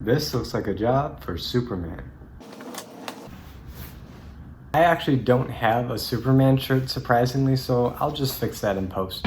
This looks like a job for Superman. I actually don't have a Superman shirt, surprisingly, so I'll just fix that in post.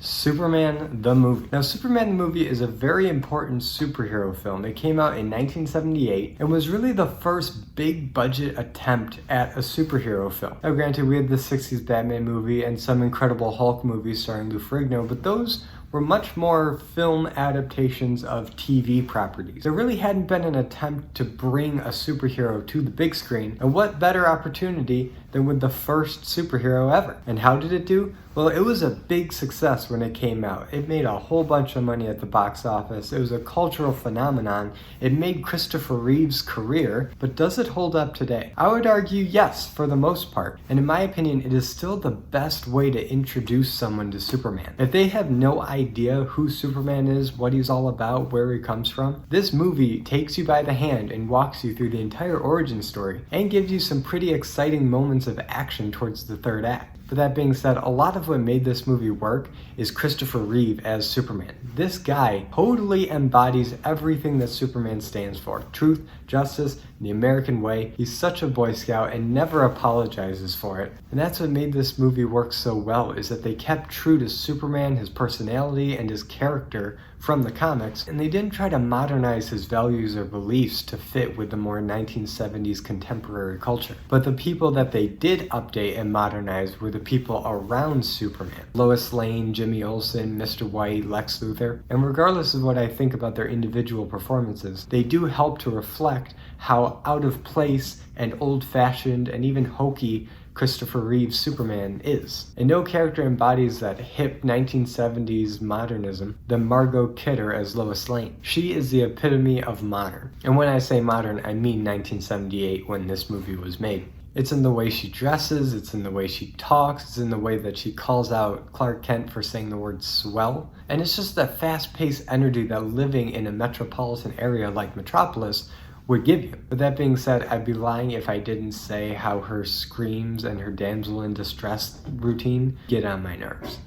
Superman the movie. Now, Superman the movie is a very important superhero film. It came out in 1978 and was really the first big budget attempt at a superhero film. Now, granted, we had the 60s Batman movie and some Incredible Hulk movies starring Lou Ferrigno, but those were much more film adaptations of TV properties. There really hadn't been an attempt to bring a superhero to the big screen, and what better opportunity than with the first superhero ever. And how did it do? Well, it was a big success when it came out. It made a whole bunch of money at the box office. It was a cultural phenomenon. It made Christopher Reeve's career, but does it hold up today? I would argue yes, for the most part. And in my opinion, it is still the best way to introduce someone to Superman. If they have no idea who Superman is, what he's all about, where he comes from, this movie takes you by the hand and walks you through the entire origin story and gives you some pretty exciting moments of action towards the third act. But that being said, a lot of what made this movie work is Christopher Reeve as Superman. This guy totally embodies everything that Superman stands for. Truth, justice, the American way. He's such a Boy Scout and never apologizes for it. And that's what made this movie work so well, is that they kept true to Superman, his personality, and his character from the comics, and they didn't try to modernize his values or beliefs to fit with the more 1970s contemporary culture. But the people that they did update and modernize were the people around Superman. Lois Lane, Jimmy Olsen, Mr. White, Lex Luthor. And regardless of what I think about their individual performances, they do help to reflect how out of place and old-fashioned and even hokey Christopher Reeve's Superman is. And no character embodies that hip 1970s modernism than Margot Kidder as Lois Lane. She is the epitome of modern. And when I say modern, I mean 1978 when this movie was made. It's in the way she dresses, it's in the way she talks, it's in the way that she calls out Clark Kent for saying the word swell. And it's just that fast-paced energy that living in a metropolitan area like Metropolis would give you. But that being said, I'd be lying if I didn't say how her screams and her damsel in distress routine get on my nerves.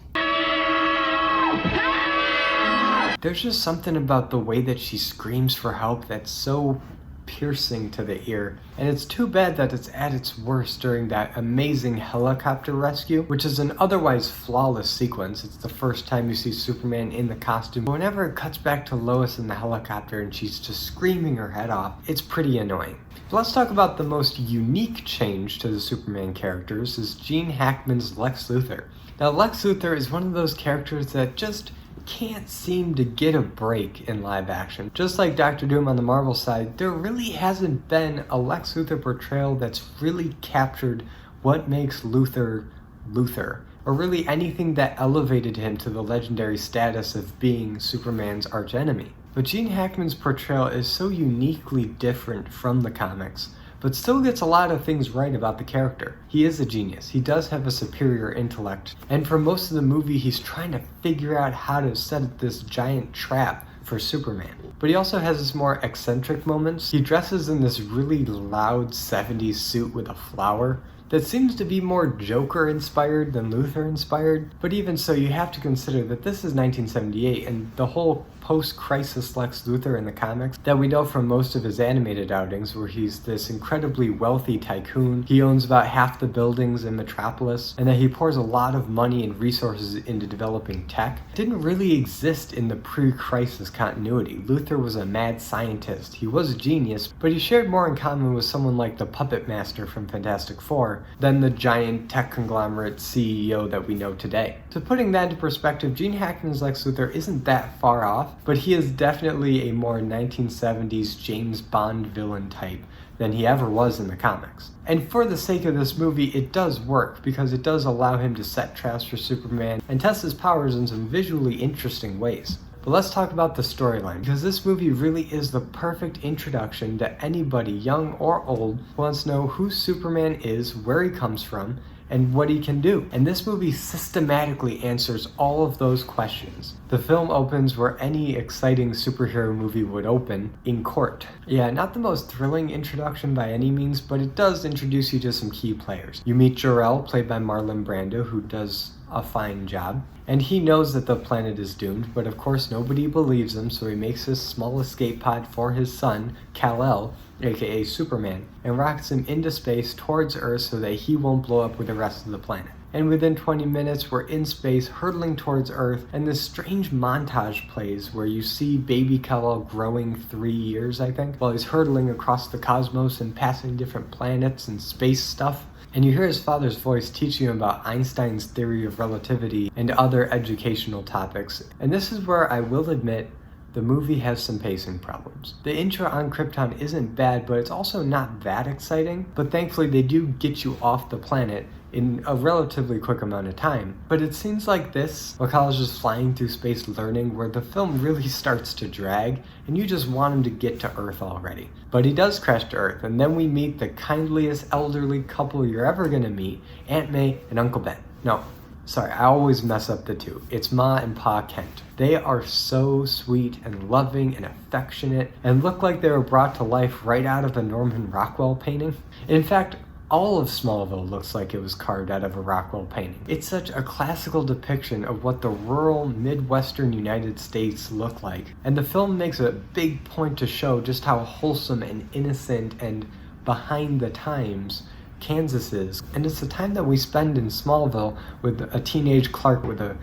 There's just something about the way that she screams for help that's so piercing to the ear, and it's too bad that it's at its worst during that amazing helicopter rescue, which is an otherwise flawless sequence. It's the first time you see Superman in the costume. But whenever it cuts back to Lois in the helicopter and she's just screaming her head off, it's pretty annoying. But let's talk about the most unique change to the Superman characters is Gene Hackman's Lex Luthor. Now, Lex Luthor is one of those characters that just can't seem to get a break in live action. Just like Dr. Doom on the Marvel side, there really hasn't been a Lex Luthor portrayal that's really captured what makes Luthor Luthor, or really anything that elevated him to the legendary status of being Superman's archenemy. But Gene Hackman's portrayal is so uniquely different from the comics, but still gets a lot of things right about the character. He is a genius. He does have a superior intellect. And for most of the movie, he's trying to figure out how to set this giant trap for Superman. But he also has his more eccentric moments. He dresses in this really loud 70s suit with a flower that seems to be more Joker-inspired than Luthor-inspired. But even so, you have to consider that this is 1978, and the whole post-crisis Lex Luthor in the comics that we know from most of his animated outings, where he's this incredibly wealthy tycoon, he owns about half the buildings in Metropolis, and that he pours a lot of money and resources into developing tech, didn't really exist in the pre-crisis continuity. Luthor was a mad scientist. He was a genius, but he shared more in common with someone like the Puppet Master from Fantastic Four than the giant tech conglomerate CEO that we know today. So putting that into perspective, Gene Hackman's Lex Luthor isn't that far off, but he is definitely a more 1970s James Bond villain type than he ever was in the comics. And for the sake of this movie, it does work, because it does allow him to set traps for Superman and test his powers in some visually interesting ways. But let's talk about the storyline, because this movie really is the perfect introduction to anybody, young or old, who wants to know who Superman is, where he comes from, and what he can do. And this movie systematically answers all of those questions. The film opens where any exciting superhero movie would open, in court. Yeah, not the most thrilling introduction by any means, but it does introduce you to some key players. You meet Jor-El, played by Marlon Brando, who does a fine job. And he knows that the planet is doomed, but of course nobody believes him, so he makes this small escape pod for his son, Kal-El, aka Superman, and rockets him into space towards Earth so that he won't blow up with the rest of the planet. And within 20 minutes, we're in space, hurtling towards Earth, and this strange montage plays where you see baby Kal-El growing 3 years, I think, while he's hurtling across the cosmos and passing different planets and space stuff. And you hear his father's voice teaching him about Einstein's theory of relativity and other educational topics. And this is where I will admit the movie has some pacing problems. The intro on Krypton isn't bad, but it's also not that exciting. But thankfully they do get you off the planet in a relatively quick amount of time. But it seems like this, while Kal is just flying through space learning, where the film really starts to drag, and you just want him to get to Earth already. But he does crash to Earth, and then we meet the kindliest elderly couple you're ever gonna meet, Aunt May and Uncle Ben. No, sorry, I always mess up the two. It's Ma and Pa Kent. They are so sweet and loving and affectionate, and look like they were brought to life right out of a Norman Rockwell painting. In fact, all of Smallville looks like it was carved out of a Rockwell painting. It's such a classical depiction of what the rural Midwestern United States look like. And the film makes a big point to show just how wholesome and innocent and behind the times Kansas is. And it's the time that we spend in Smallville with a teenage Clark with a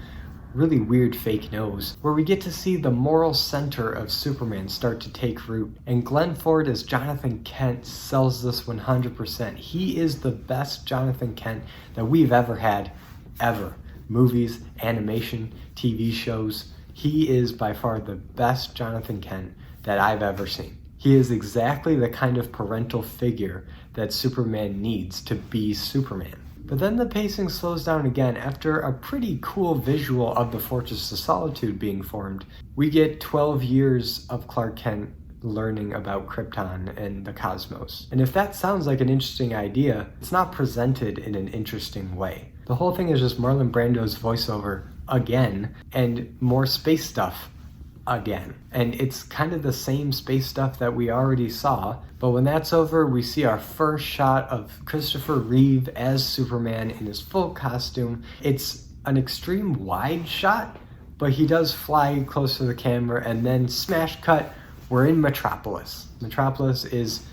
really weird fake nose, where we get to see the moral center of Superman start to take root. And Glenn Ford as Jonathan Kent sells this 100%. He is the best Jonathan Kent that we've ever had, ever. Movies, animation, TV shows. He is by far the best Jonathan Kent that I've ever seen. He is exactly the kind of parental figure that Superman needs to be Superman. But then the pacing slows down again after a pretty cool visual of the Fortress of Solitude being formed. We get 12 years of Clark Kent learning about Krypton and the cosmos. And if that sounds like an interesting idea, it's not presented in an interesting way. The whole thing is just Marlon Brando's voiceover again, and more space stuff again. And it's kind of the same space stuff that we already saw, but when that's over, we see our first shot of Christopher Reeve as Superman in his full costume. It's an extreme wide shot, but he does fly close to the camera, and then smash cut, we're in Metropolis. Metropolis is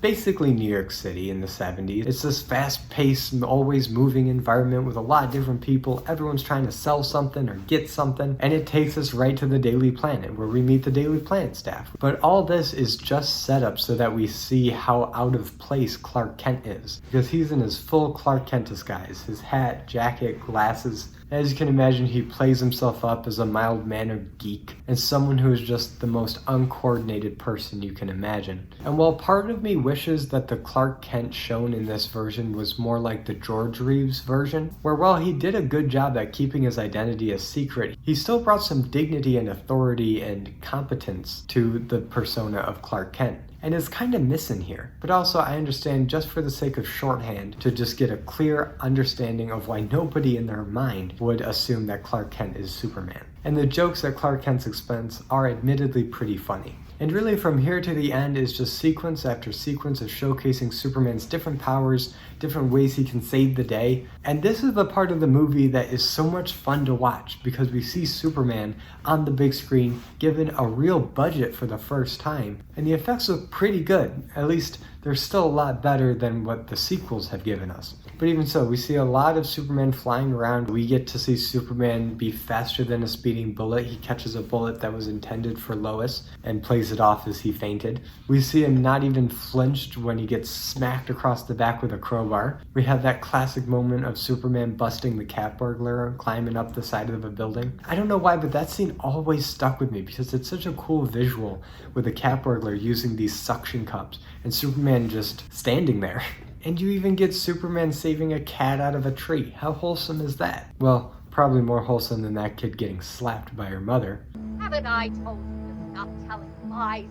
basically New York City in the 70s. It's this fast-paced, always moving environment with a lot of different people. Everyone's trying to sell something or get something, and it takes us right to the Daily Planet, where we meet the Daily Planet staff. But all this is just set up so that we see how out of place Clark Kent is, because he's in his full Clark Kent disguise, his hat, jacket, glasses. As you can imagine, he plays himself up as a mild-mannered geek and someone who is just the most uncoordinated person you can imagine. And while part of me wishes that the Clark Kent shown in this version was more like the George Reeves version, where while he did a good job at keeping his identity a secret, he still brought some dignity and authority and competence to the persona of Clark Kent. And it's kind of missing here. But also I understand, just for the sake of shorthand, to just get a clear understanding of why nobody in their mind would assume that Clark Kent is Superman. And the jokes at Clark Kent's expense are admittedly pretty funny. And really from here to the end is just sequence after sequence of showcasing Superman's different powers, different ways he can save the day. And this is the part of the movie that is so much fun to watch, because we see Superman on the big screen given a real budget for the first time. And the effects look pretty good. At least they're still a lot better than what the sequels have given us. But even so, we see a lot of Superman flying around. We get to see Superman be faster than a speeding bullet. He catches a bullet that was intended for Lois and plays it off as he fainted. We see him not even flinched when he gets smacked across the back with a crowbar. We have that classic moment of Superman busting the cat burglar and climbing up the side of a building. I don't know why, but that scene always stuck with me because it's such a cool visual with the cat burglar using these suction cups and Superman just standing there. And you even get Superman saving a cat out of a tree. How wholesome is that? Well, probably more wholesome than that kid getting slapped by her mother. Haven't I told you to stop telling lies?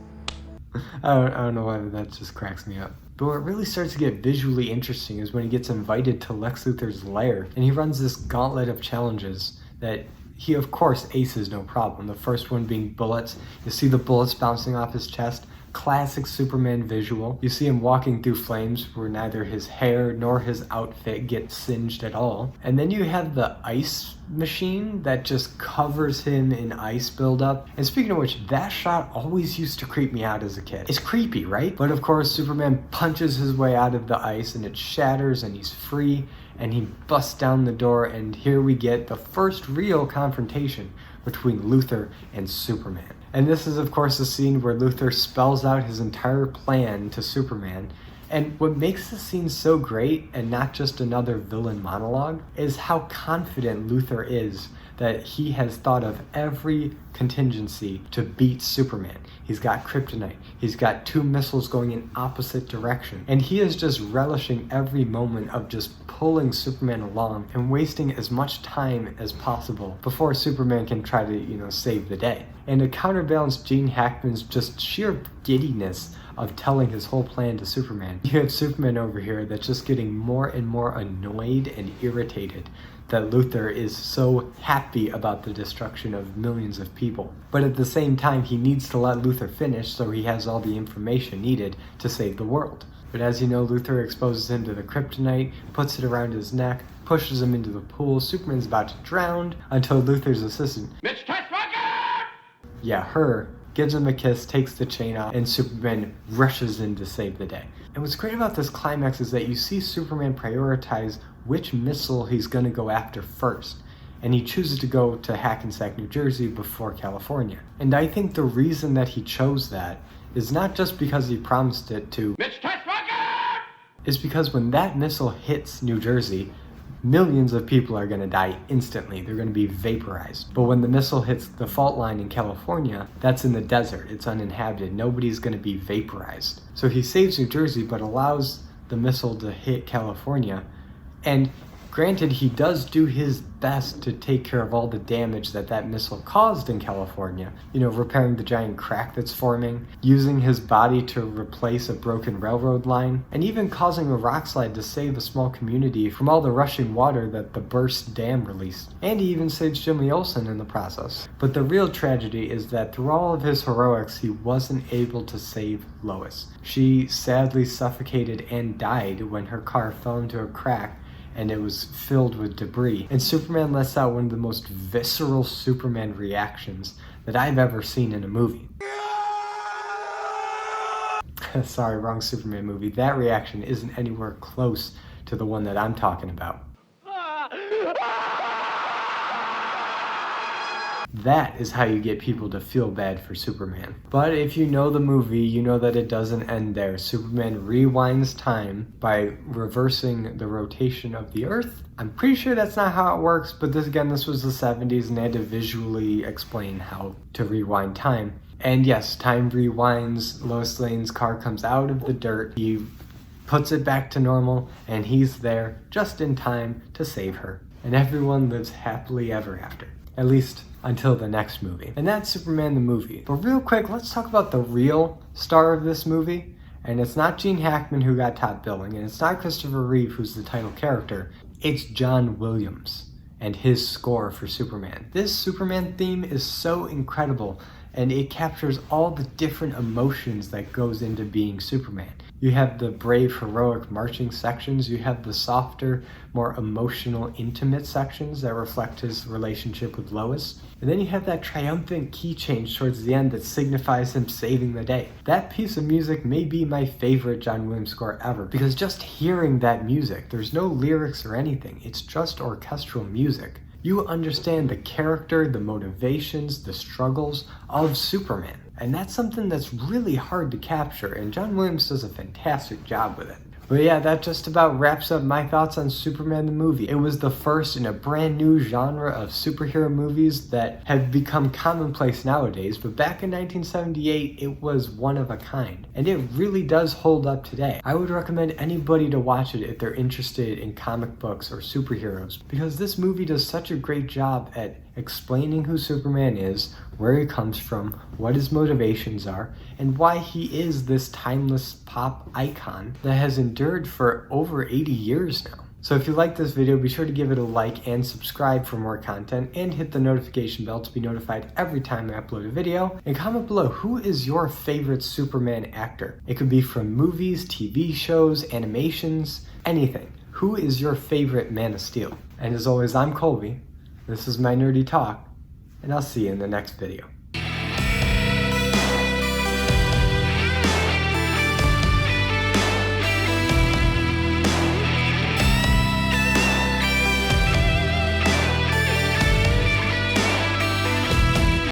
I don't know why, but that just cracks me up. But what really starts to get visually interesting is when he gets invited to Lex Luthor's lair, and he runs this gauntlet of challenges that he, of course, aces no problem. The first one being bullets. You see the bullets bouncing off his chest. classic Superman visual. You see him walking through flames where neither his hair nor his outfit gets singed at all. And then you have the ice machine that just covers him in ice buildup. And speaking of which, that shot always used to creep me out as a kid. It's creepy, right? But of course, Superman punches his way out of the ice and it shatters and he's free and he busts down the door, and here we get the first real confrontation between Luthor and Superman. And this is of course the scene where Luthor spells out his entire plan to Superman. And what makes the scene so great, and not just another villain monologue, is how confident Luthor is that he has thought of every contingency to beat Superman. He's got kryptonite, he's got 2 missiles going in opposite direction, and he is just relishing every moment of just pulling Superman along and wasting as much time as possible before Superman can try to, save the day. And to counterbalance Gene Hackman's just sheer giddiness of telling his whole plan to Superman, you have Superman over here that's just getting more and more annoyed and irritated that Luthor is so happy about the destruction of millions of people. But at the same time, he needs to let Luthor finish so he has all the information needed to save the world. But as you know, Luthor exposes him to the kryptonite, puts it around his neck, pushes him into the pool. Superman's about to drown until Luthor's assistant, Mitch Tessmacher! her, gives him a kiss, takes the chain off, and Superman rushes in to save the day. And what's great about this climax is that you see Superman prioritize which missile he's going to go after first. And he chooses to go to Hackensack, New Jersey before California. And I think the reason that he chose that is not just because he promised it to Mitch Tessmacher! Is because when that missile hits New Jersey, millions of people are going to die instantly. They're going to be vaporized. But when the missile hits the fault line in California, that's in the desert. It's uninhabited. Nobody's going to be vaporized. So he saves New Jersey, but allows the missile to hit California. And granted, he does do his best to take care of all the damage that missile caused in California. Repairing the giant crack that's forming, using his body to replace a broken railroad line, and even causing a rock slide to save a small community from all the rushing water that the burst dam released. And he even saves Jimmy Olsen in the process. But the real tragedy is that through all of his heroics, he wasn't able to save Lois. She sadly suffocated and died when her car fell into a crack and it was filled with debris. And Superman lets out one of the most visceral Superman reactions that I've ever seen in a movie. Sorry, wrong Superman movie. That reaction isn't anywhere close to the one that I'm talking about. That is how you get people to feel bad for Superman. But if you know the movie, you know that it doesn't end there. Superman rewinds time by reversing the rotation of the Earth. I'm pretty sure that's not how it works, but this was the 70s and they had to visually explain how to rewind time. And yes, time rewinds. Lois Lane's car comes out of the dirt. He puts it back to normal, and he's there just in time to save her. And everyone lives happily ever after. At least until the next movie. And that's Superman the movie. But real quick, let's talk about the real star of this movie. And it's not Gene Hackman who got top billing, and it's not Christopher Reeve who's the title character. It's John Williams and his score for Superman. This Superman theme is so incredible, and it captures all the different emotions that goes into being Superman. You have the brave, heroic marching sections. You have the softer, more emotional, intimate sections that reflect his relationship with Lois. And then you have that triumphant key change towards the end that signifies him saving the day. That piece of music may be my favorite John Williams score ever, because just hearing that music, there's no lyrics or anything. It's just orchestral music. You understand the character, the motivations, the struggles of Superman. And that's something that's really hard to capture, and John Williams does a fantastic job with it. But yeah, that just about wraps up my thoughts on Superman the movie. It was the first in a brand new genre of superhero movies that have become commonplace nowadays, but back in 1978, it was one of a kind. And it really does hold up today. I would recommend anybody to watch it if they're interested in comic books or superheroes, because this movie does such a great job at explaining who Superman is, where he comes from, what his motivations are, and why he is this timeless pop icon that has endured for over 80 years now. So if you like this video, be sure to give it a like and subscribe for more content, and hit the notification bell to be notified every time I upload a video. And comment below, who is your favorite Superman actor? It could be from movies, TV shows, animations, anything. Who is your favorite Man of Steel? And as always, I'm Colby. This is my nerdy talk, and I'll see you in the next video.